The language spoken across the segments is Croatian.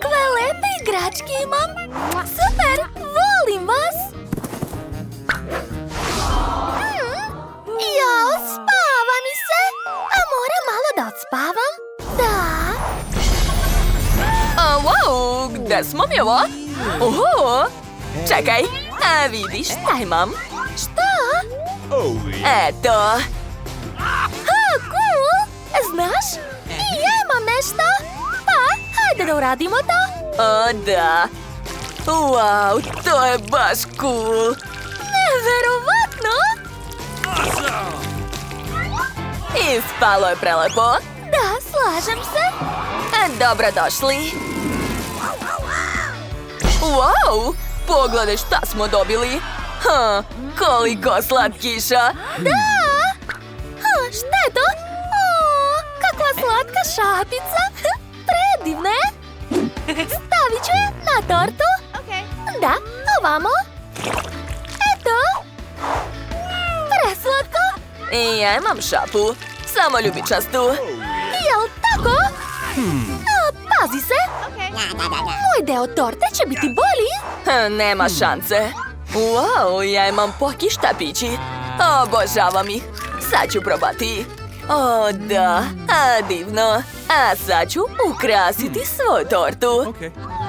Kakve lepe igračke imam! Super! Volim vas! Jao, spava mi se! A moram malo da odspavam? Da! Wow, gde smo mi ovo? Čekaj, vidiš šta imam? Šta? Eto. Cool! Znaš, i ja imam nešto! Pa, hajde da uradimo to! O, da. Wow, to je baš cool. Neverovatno! Ispalo je prelepo. Da, slažem se! Dobrodošli. Wow, pogledaj šta smo dobili. Koliko slatkiša. Da! Šta je to? Kakva slatka šapica! Predivna je! Stavit ću je na tortu. Da, ovamo. Eto. Preslatko. I ja imam šapu. Samo ljubičastu. Jel tako? Pazi se. Moj deo torte će biti bolji. Nema šanse. Wow, ja imam poki štapići. Obožavam ih. Sad ću probati. O, da, divno. A sad ću ukrasiti svoju tortu.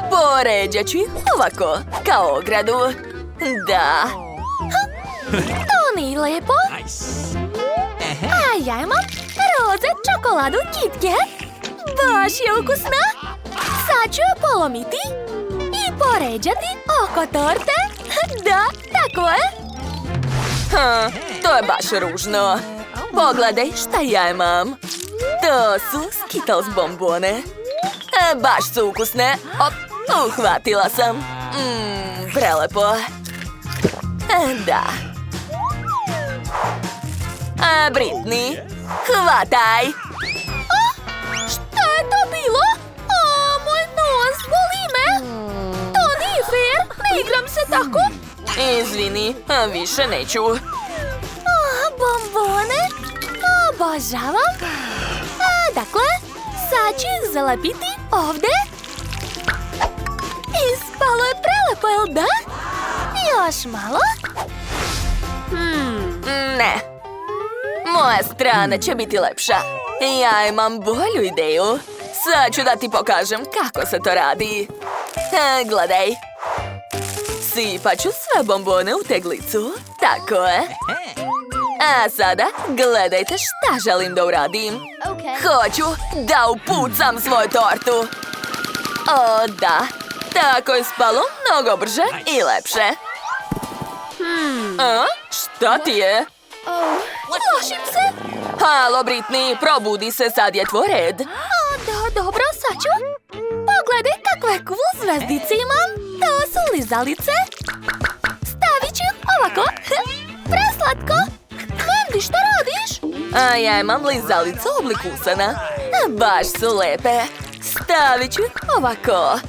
Poređat ću ih ovako, kao ogradu. Da. To nije lepo. A ja imam roze čokoladu Kit Kat. Baš je ukusna. Sad ću je polomiti i poređati oko torte. Da, tako je. To je baš ružno. Pogledaj šta ja imam. To su Skittles bombone. Baš su ukusne. Uhvatila sam. Prelepo. Da. Britney, hvataj. Šta je to bilo? Moj nos, boli me. To nije fair. Ne igram se tako. Izvini, više neću. Bombone. Obožavam. Dakle, sad ću ih zalepiti ovde. Ispalo je prelepo, jel da? Još malo. Ne. Moja strana će biti lepša. Ja imam bolju ideju. Sad ću da ti pokažem kako se to radi. Gledaj. Sipat ću sve bombone u teglicu. Tako je. A sada gledajte šta želim da uradim. Hoću da upucam svoju tortu. O, da. Tako je spalo mnogo brže i lepše. Šta ti je? Lošim se. Halo, Britney, probudi se, sad je tvoj red. Dobro, sad ću. Pogledaj kakve cool zvezdice imam. To su lizalice. Stavit ću ovako. Preslatko. Mandy, šta radiš? A ja imam lizalicu u obliku usana. Baš su lepe. Stavit ću ovako.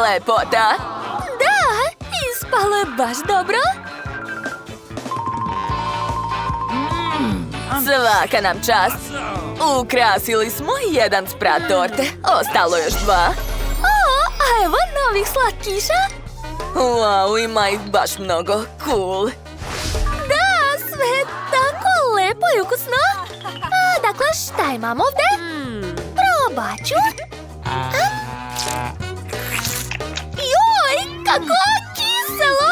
Lepota. Da, ispalo je baš dobro. Svaka nam čast. Ukrasili smo jedan sprat torte. Ostalo još 2. A evo novih slatkiša. Wow, ima ih baš mnogo. Cool. Da, sve je tako lepo i ukusno. Dakle, šta imam ovde? Probat ću. Joj, kako kiselo.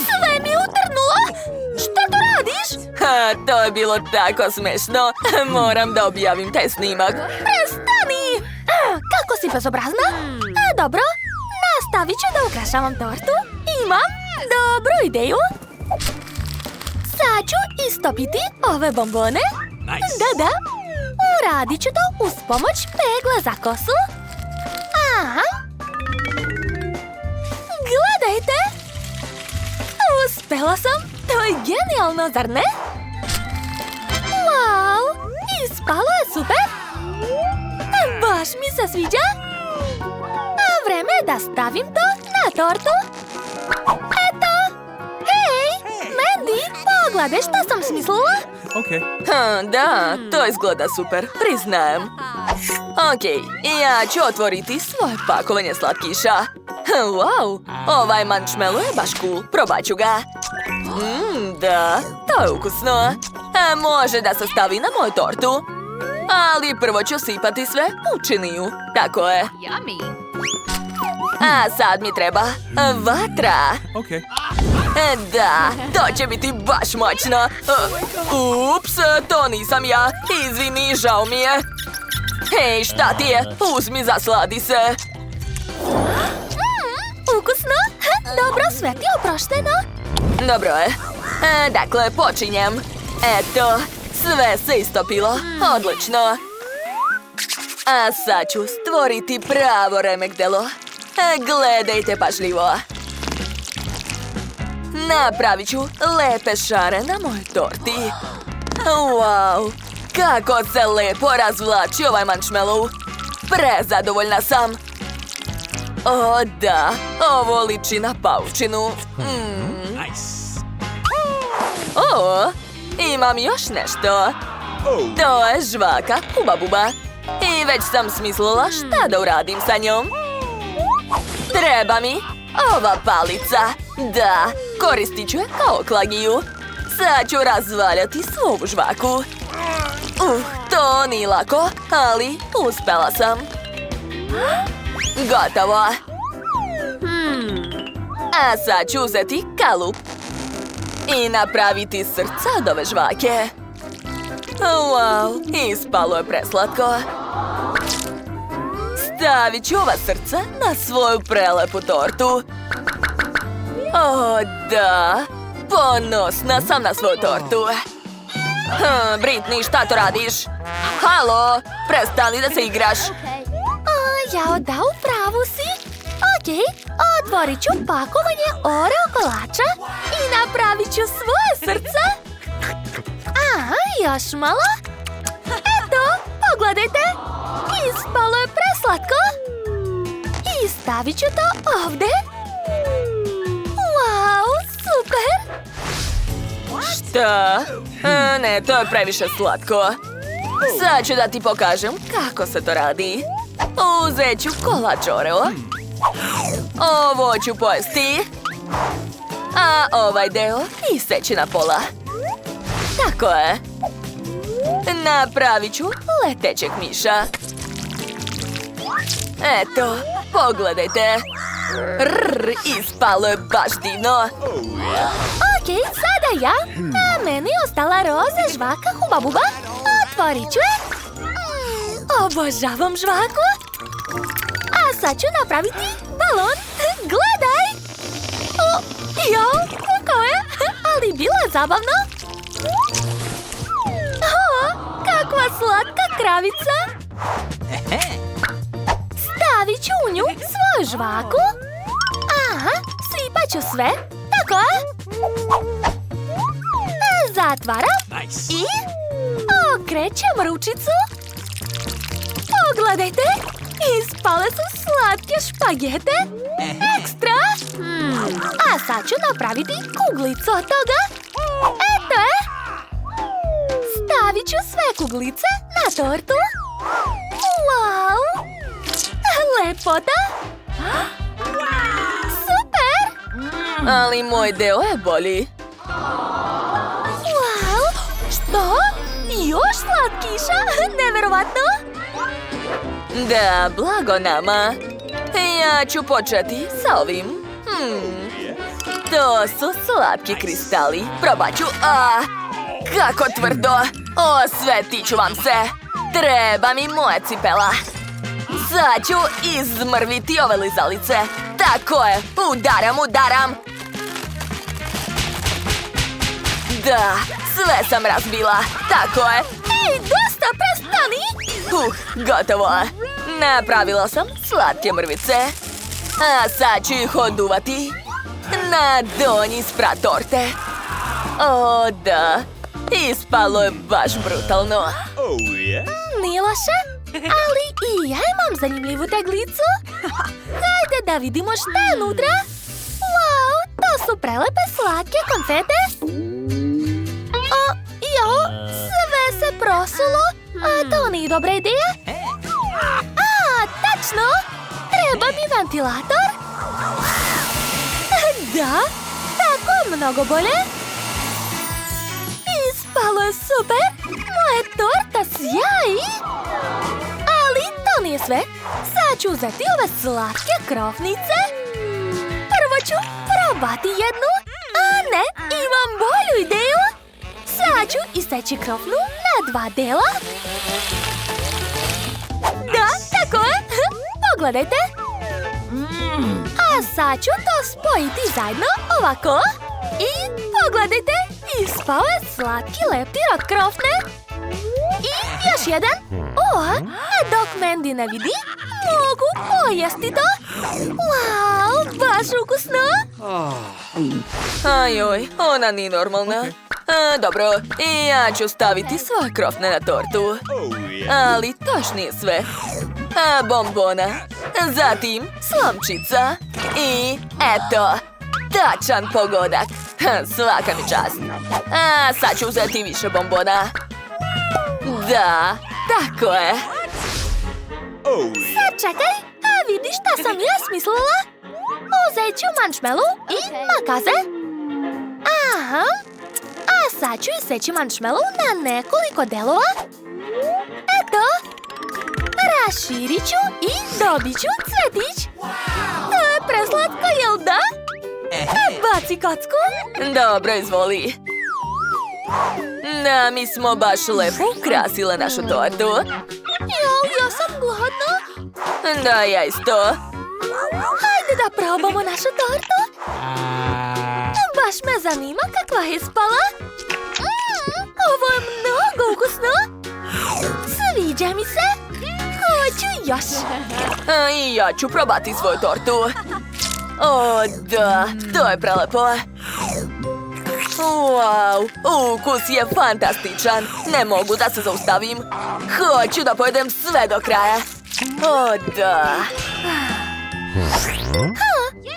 Sve mi je utrnulo. Šta to radiš? To je bilo tako smešno. Moram da objavim taj snimak. Prestani! Kako si bezobrazna? Dobro, nastavit ću da ukrašavam tortu. Imam dobru ideju. Sad ću istopiti ove bombone. Da. Uradit ću to uz pomoć pegle za kosu. Gledajte! Uspela sam! To je genijalno, zar ne? Wow! Ispalo je super! Baš mi se sviđa! Vreme je da stavim to na tortu. Eto! Hej! Mandy, pogledaj šta sam smislila! Da, to izgleda super, priznajem. Okej, ja ću otvoriti svoje pakovanje slatkiša. Wow, ovaj marshmallow je baš cool. Probat ću ga. Da, to je ukusno. Može da se stavi na moju tortu. Ali prvo ću sipati sve u činiju. Tako je. A sad mi treba vatra. Okay. Da, to će biti baš moćno. Ups, to nisam ja. Izvini, žao mi je. Hej, šta ti je? Uzmi, zasladi se. Ukusno? Dobro, sve ti je oprošteno. Dobro je. Dakle, počinjem. Eto, sve se istopilo. Odlično. A sad ću stvoriti pravo remek-delo. Gledajte pažljivo. Napravit ću lepe šare na mojoj torti. Wow, kako se lepo razvlači ovaj marshmallow. Prezadovoljna sam. O da, ovo liči na pavučinu. O, imam još nešto. To je žvaka Huba Buba. I već sam smislila šta da uradim sa njom. Treba mi ova palica. Da, koristit ću je kao klagiju. Sad ću razvaljati svu ovu žvaku. To nije lako, ali uspela sam. Gotovo. A sad ću uzeti kalup i napraviti srca od ove žvake. Wow, ispalo je preslatko. Stavit ću ova srca na svoju prelepu tortu. O, da. Ponosna sam na svoju tortu. Britney, šta to radiš? Halo, prestani da se igraš. Jao, da, u pravu si. Okej, otvorit ću pakovanje Oreo kolača i napravit ću svoje srca. Još malo. Eto, pogledajte. Ispalo je preslatko. I stavit ću to ovdje. Wow, super. Šta? Ne, to je previše slatko. Sad ću da ti pokažem kako se to radi. Uzet ću kolač Oreo. Ovo ću pojesti. A ovaj deo iseći na pola. Tako je. Napravit ću letećeg miša. Eto, pogledajte. Ispalo je baš divno. Okej, sada ja. A meni je ostala roza žvaka Huba Buba. Otvorit ću je. Obožavam žvaku. A sad ću napraviti balon. Gledaj. Kako je? Ali bilo je zabavno. Kakva slatka kravica. Stavit ću u nju svoju žvaku. Sipat ću sve. Tako je. Zatvaram. I okrećem ručicu. Pogledajte. Ispale su slatke špagete. Ekstra. A sad ću napraviti kuglicu od toga. Eto je. Stavit ću sve kuglice na tortu. Wow. Lepota. Super. Ali moj deo je bolji. Wow. Što? Još slatkiša? Neverovatno. Da, blago nama. Ja ću početi sa ovim. To su slatki kristali. Probat ću. Kako tvrdo. Osvetit ću vam se. Treba mi moja cipela. Sad ću izmrviti ove lizalice. Tako je. Udaram. Da, sve sam razbila. Tako je. Ej, dosta, prestani. Gotovo. Napravila sam slatke mrvice. A sad ću ih oduvati na donji sprat torte. O, da. Ispalo je baš brutalno. Nije loše, ali i ja imam zanimljivu teglicu. Hajde da vidimo šta je unutra. Wow, to su prelepe slatke konfete. Sve se prosulo. To nije dobra ideja. Odlično! Treba mi ventilator? Da, tako mnogo bolje. Ispalo je super! Moja torta sjaji! Ali to nije sve. Sad ću uzeti ove slatke krofnice. Prvo ću probati jednu. A ne, imam bolju ideju. Sad ću iseći krofnu na 2 dela. Da, tako je. Pogledajte. A sad ću to spojiti zajedno ovako. I pogledajte, ispao je slatki leptir od krofne. I još jedan. A dok Mandy ne vidi, mogu pojesti to. Wow, baš ukusno. Ajoj, ona nije normalna. Dobro, i ja ću staviti svoje krofne na tortu. Ali to još nije sve. Bombona. Zatim slomčica. I eto, tačan pogodak. Svaka mi čast. Sad ću uzeti više bombona. Da, tako je. Sad čekaj, a vidiš šta sam ja smislila? Uzet ću manšmelu i makaze. Aha. A sad ću iseći manšmelu na nekoliko delova. Eto. Raširit ću i dobit ću cvetić. To je preslatko, jel da? Baci kocku. Dobro, izvoli. Da, mi smo baš lepo ukrasile našu tortu. Ja sam gladna. Da, ja isto. Hajde da probamo našu tortu. Baš me zanima kakva je ispala. Ovo je mnogo ukusno. Sviđa mi se. Hoću još. I ja ću probati svoju tortu. O, da, to je prelepo. Wow, ukus je fantastičan. Ne mogu da se zaustavim. Hoću da pojedem sve do kraja. O, da.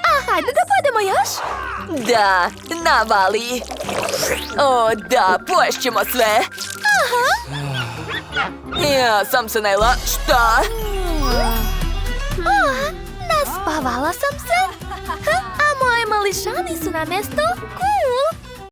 A hajde da pojedemo još. Da, navali. O, da, poješćemo sve. Ja sam se najela. Šta? Naspavala sam se. A moje mališani su na mjestu.